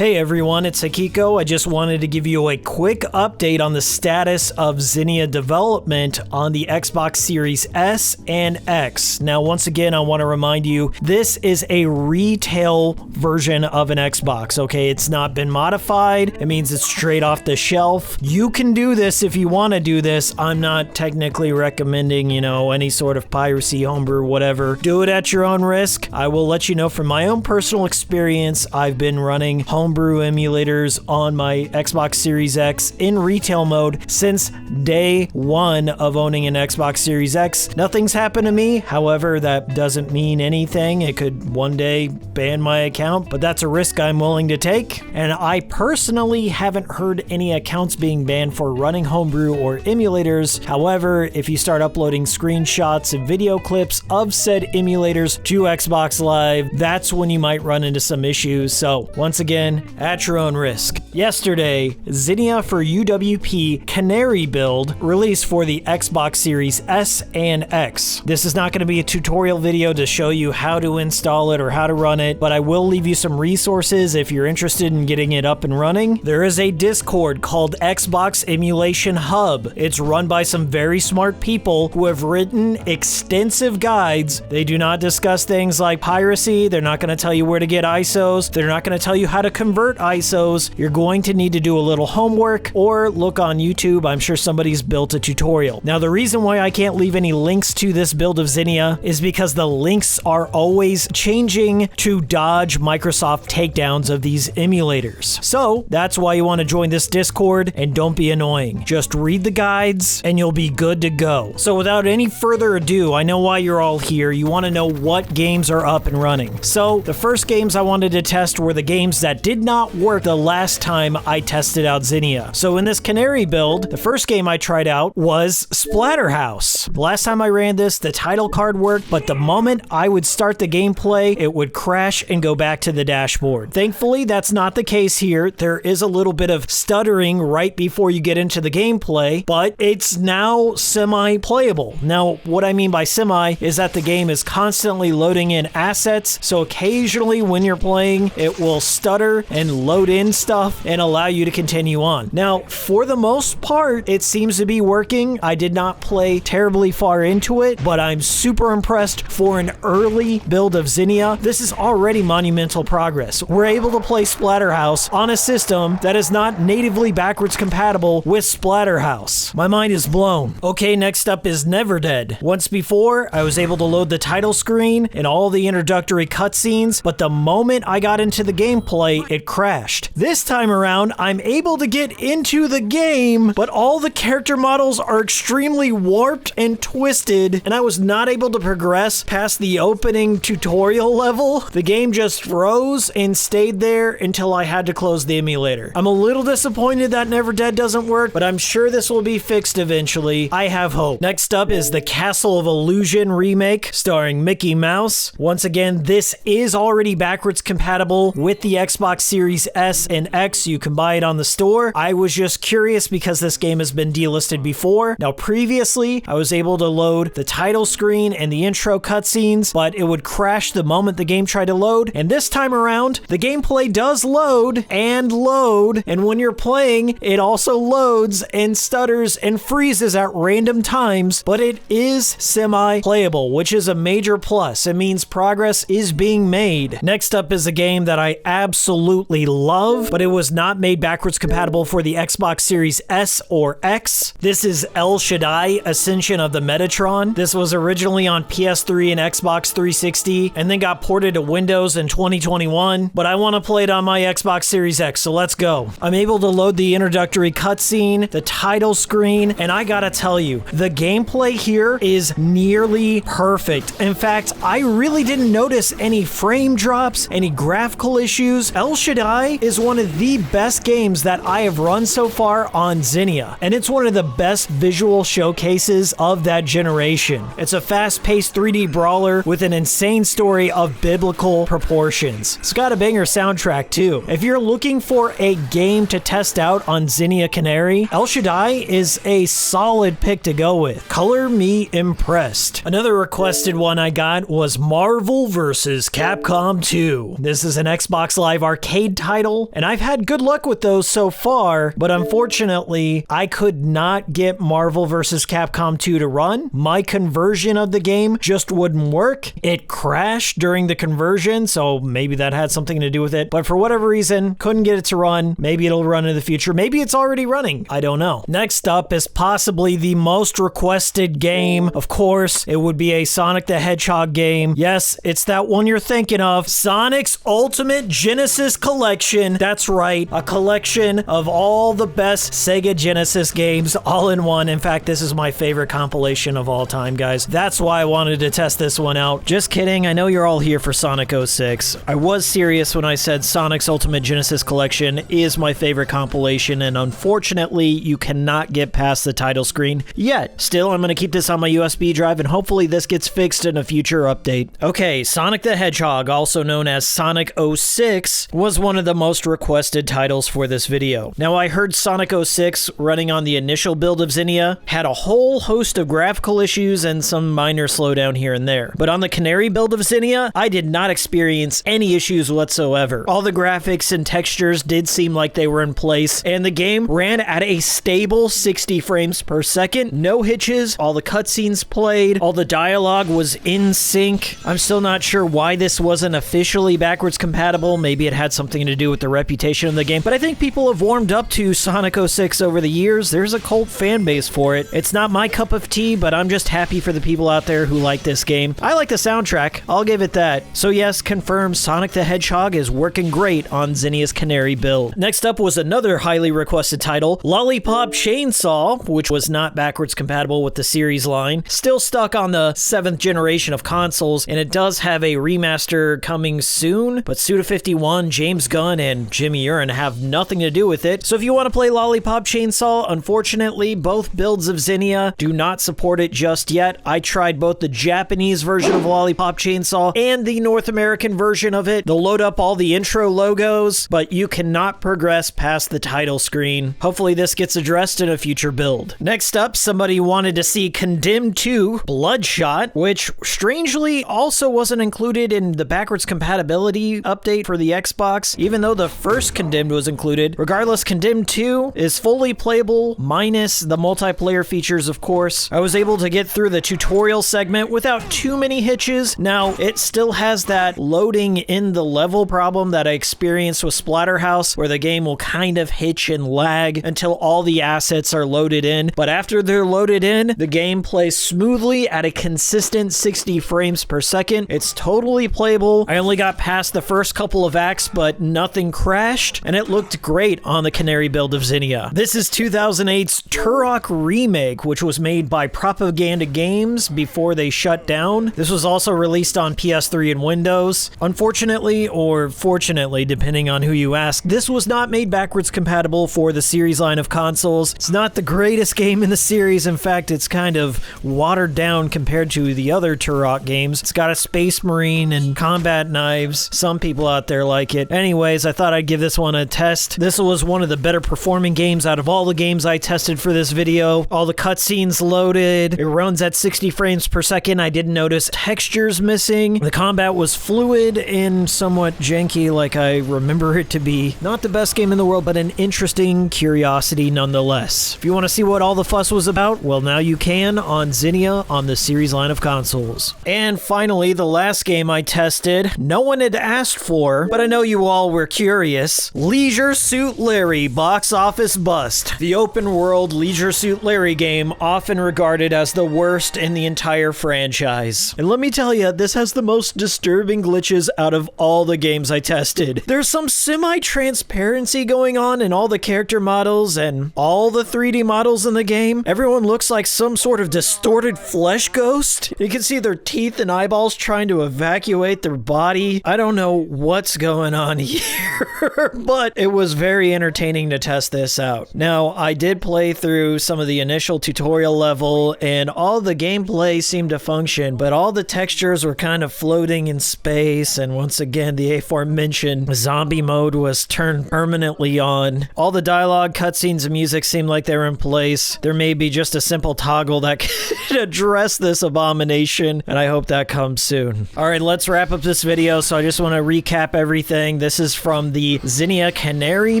Hey everyone, it's Hikiko. I just wanted to give you a quick update on the status of Xenia development on the Xbox Series S and X. Now, once again, I want to remind you, this is a retail version of an Xbox, okay? It's not been modified. It means it's straight off the shelf. You can do this if you want to do this. I'm not technically recommending, any sort of piracy, homebrew, whatever. Do it at your own risk. I will let you know from my own personal experience, I've been running homebrew emulators on my Xbox Series X in retail mode since day one of owning an Xbox Series X. Nothing's happened to me. However, that doesn't mean anything. It could one day ban my account, but that's a risk I'm willing to take. And I personally haven't heard any accounts being banned for running homebrew or emulators. However, if you start uploading screenshots and video clips of said emulators to Xbox Live, that's when you might run into some issues. So once again, at your own risk. Yesterday, Xenia for UWP Canary build released for the Xbox Series S and X. This is not going to be a tutorial video to show you how to install it or how to run it, but I will leave you some resources if you're interested in getting it up and running. There is a Discord called Xbox Emulation Hub. It's run by some very smart people who have written extensive guides. They do not discuss things like piracy. They're not going to tell you where to get ISOs. They're not going to tell you how to convert ISOs. You're going to need to do a little homework or look on YouTube. I'm sure somebody's built a tutorial. Now, the reason why I can't leave any links to this build of Xenia is because the links are always changing to dodge Microsoft takedowns of these emulators. So that's why you want to join this Discord, and don't be annoying. Just read the guides and you'll be good to go. So without any further ado, I know why you're all here. You want to know what games are up and running. So the first games I wanted to test were the games that did not work the last time I tested out Xenia. So in this Canary build, the first game I tried out was Splatterhouse. The last time I ran this, the title card worked, but the moment I would start the gameplay, it would crash and go back to the dashboard. Thankfully, that's not the case here. There is a little bit of stuttering right before you get into the gameplay, but it's now semi-playable. Now, what I mean by semi is that the game is constantly loading in assets, so occasionally when you're playing, it will stutter and load in stuff and allow you to continue on. Now, for the most part, it seems to be working. I did not play terribly far into it, but I'm super impressed for an early build of Xenia. This is already monumental progress. We're able to play Splatterhouse on a system that is not natively backwards compatible with Splatterhouse. My mind is blown. Okay, next up is Never Dead. Once before, I was able to load the title screen and all the introductory cutscenes, but the moment I got into the gameplay, it crashed. This time around, I'm able to get into the game, but all the character models are extremely warped and twisted, and I was not able to progress past the opening tutorial level. The game just froze and stayed there until I had to close the emulator. I'm a little disappointed that Never Dead doesn't work, but I'm sure this will be fixed eventually. I have hope. Next up is the Castle of Illusion remake starring Mickey Mouse. Once again, this is already backwards compatible with the Xbox Series S and X. You can buy it on the store. I was just curious because this game has been delisted before. Now, previously, I was able to load the title screen and the intro cutscenes, but it would crash the moment the game tried to load. And this time around, the gameplay does load, and when you're playing, it also loads and stutters and freezes at random times, but it is semi-playable, which is a major plus. It means progress is being made. Next up is a game that I absolutely love, but it was not made backwards compatible for the Xbox Series S or X. This is El Shaddai Ascension of the Metatron. This was originally on PS3 and Xbox 360 and then got ported to Windows in 2021, but I want to play it on my Xbox Series X, so let's go. I'm able to load the introductory cutscene, the title screen, and I gotta tell you, the gameplay here is nearly perfect. In fact, I really didn't notice any frame drops, any graphical issues. El Shaddai is one of the best games that I have run so far on Xenia, and it's one of the best visual showcases of that generation. It's a fast-paced 3D brawler with an insane story of biblical proportions. It's got a banger soundtrack too. If you're looking for a game to test out on Xenia Canary, El Shaddai is a solid pick to go with. Color me impressed. Another requested one I got was Marvel vs. Capcom 2. This is an Xbox Live Arcade arcade title, and I've had good luck with those so far, but unfortunately, I could not get Marvel vs. Capcom 2 to run. My conversion of the game just wouldn't work. It crashed during the conversion, so maybe that had something to do with it, but for whatever reason, couldn't get it to run. Maybe it'll run in the future. Maybe it's already running. I don't know. Next up is possibly the most requested game. Of course, it would be a Sonic the Hedgehog game. Yes, it's that one you're thinking of. Sonic's Ultimate Genesis Collection. That's right, a collection of all the best Sega Genesis games all in one. In fact, this is my favorite compilation of all time, guys. That's why I wanted to test this one out. Just kidding. I know you're all here for Sonic 06. I was serious when I said Sonic's Ultimate Genesis Collection is my favorite compilation, and unfortunately, you cannot get past the title screen yet. Still, I'm going to keep this on my USB drive, and hopefully this gets fixed in a future update. Okay, Sonic the Hedgehog, also known as Sonic 06, was one of the most requested titles for this video. Now, I heard Sonic 06 running on the initial build of Xenia had a whole host of graphical issues and some minor slowdown here and there. But on the Canary build of Xenia, I did not experience any issues whatsoever. All the graphics and textures did seem like they were in place, and the game ran at a stable 60 frames per second, no hitches, all the cutscenes played, all the dialogue was in sync. I'm still not sure why this wasn't officially backwards compatible. Maybe it had something to do with the reputation of the game, but I think people have warmed up to Sonic 06 over the years. There's a cult fan base for it. It's not my cup of tea, but I'm just happy for the people out there who like this game. I like the soundtrack, I'll give it that. So yes, confirmed, Sonic the Hedgehog is working great on Xenia's Canary build. Next up was another highly requested title, Lollipop Chainsaw, which was not backwards compatible with the series line. Still stuck on the 7th generation of consoles, and it does have a remaster coming soon, but Suda51, James Gunn, and Jimmy Urine have nothing to do with it. So if you want to play Lollipop Chainsaw, unfortunately, both builds of Xenia do not support it just yet. I tried both the Japanese version of Lollipop Chainsaw and the North American version of it. They'll load up all the intro logos, but you cannot progress past the title screen. Hopefully this gets addressed in a future build. Next up, somebody wanted to see Condemned 2 Bloodshot, which strangely also wasn't included in the backwards compatibility update for the Xbox, even though the first Condemned was included. Regardless, Condemned 2 is fully playable, minus the multiplayer features, of course. I was able to get through the tutorial segment without too many hitches. Now, it still has that loading in the level problem that I experienced with Splatterhouse, where the game will kind of hitch and lag until all the assets are loaded in. But after they're loaded in, the game plays smoothly at a consistent 60 frames per second. It's totally playable. I only got past the first couple of acts, but nothing crashed, and it looked great on the Canary build of Xenia. This is 2008's Turok remake, which was made by Propaganda Games before they shut down. This was also released on PS3 and Windows. Unfortunately, or fortunately, depending on who you ask, this was not made backwards compatible for the series line of consoles. It's not the greatest game in the series. In fact, it's kind of watered down compared to the other Turok games. It's got a Space Marine and combat knives. Some people out there like it. Anyways, I thought I'd give this one a test. This was one of the better performing games out of all the games I tested for this video. All the cutscenes loaded. It runs at 60 frames per second. I didn't notice textures missing. The combat was fluid and somewhat janky like I remember it to be. Not the best game in the world, but an interesting curiosity nonetheless. If you want to see what all the fuss was about, well, now you can on Xenia on the series line of consoles. And finally, the last game I tested, no one had asked for, but I know you all were curious. Leisure Suit Larry box office bust. The open world Leisure Suit Larry game, often regarded as the worst in the entire franchise. And let me tell you, this has the most disturbing glitches out of all the games I tested. There's some semi-transparency going on in all the character models and all the 3D models in the game. Everyone looks like some sort of distorted flesh ghost. You can see their teeth and eyeballs trying to evacuate their body. I don't know what's going on here, but it was very entertaining to test this out. Now, I did play through some of the initial tutorial level, and all the gameplay seemed to function, but all the textures were kind of floating in space, and once again, the aforementioned zombie mode was turned permanently on. All the dialogue, cutscenes, and music seemed like they were in place. There may be just a simple toggle that could address this abomination, and I hope that comes soon. Alright, let's wrap up this video. So I just want to recap everything. saying, this is from the Xenia Canary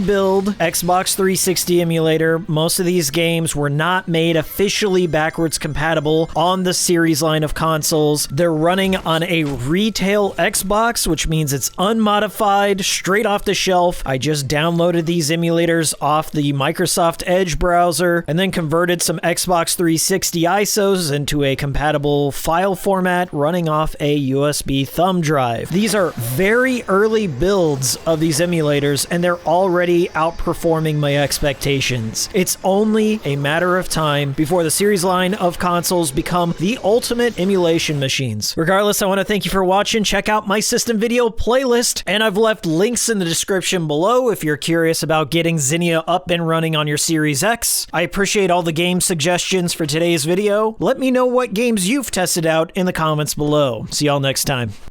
Build Xbox 360 emulator. Most of these games were not made officially backwards compatible on the series line of consoles. They're running on a retail Xbox, which means it's unmodified, straight off the shelf. I just downloaded these emulators off the Microsoft Edge browser and then converted some Xbox 360 ISOs into a compatible file format running off a USB thumb drive. These are very early builds of these emulators, and they're already outperforming my expectations. It's only a matter of time before the series line of consoles become the ultimate emulation machines. Regardless, I want to thank you for watching. Check out my system video playlist, and I've left links in the description below if you're curious about getting Xenia up and running on your Series X. I appreciate all the game suggestions for today's video. Let me know what games you've tested out in the comments below. See y'all next time.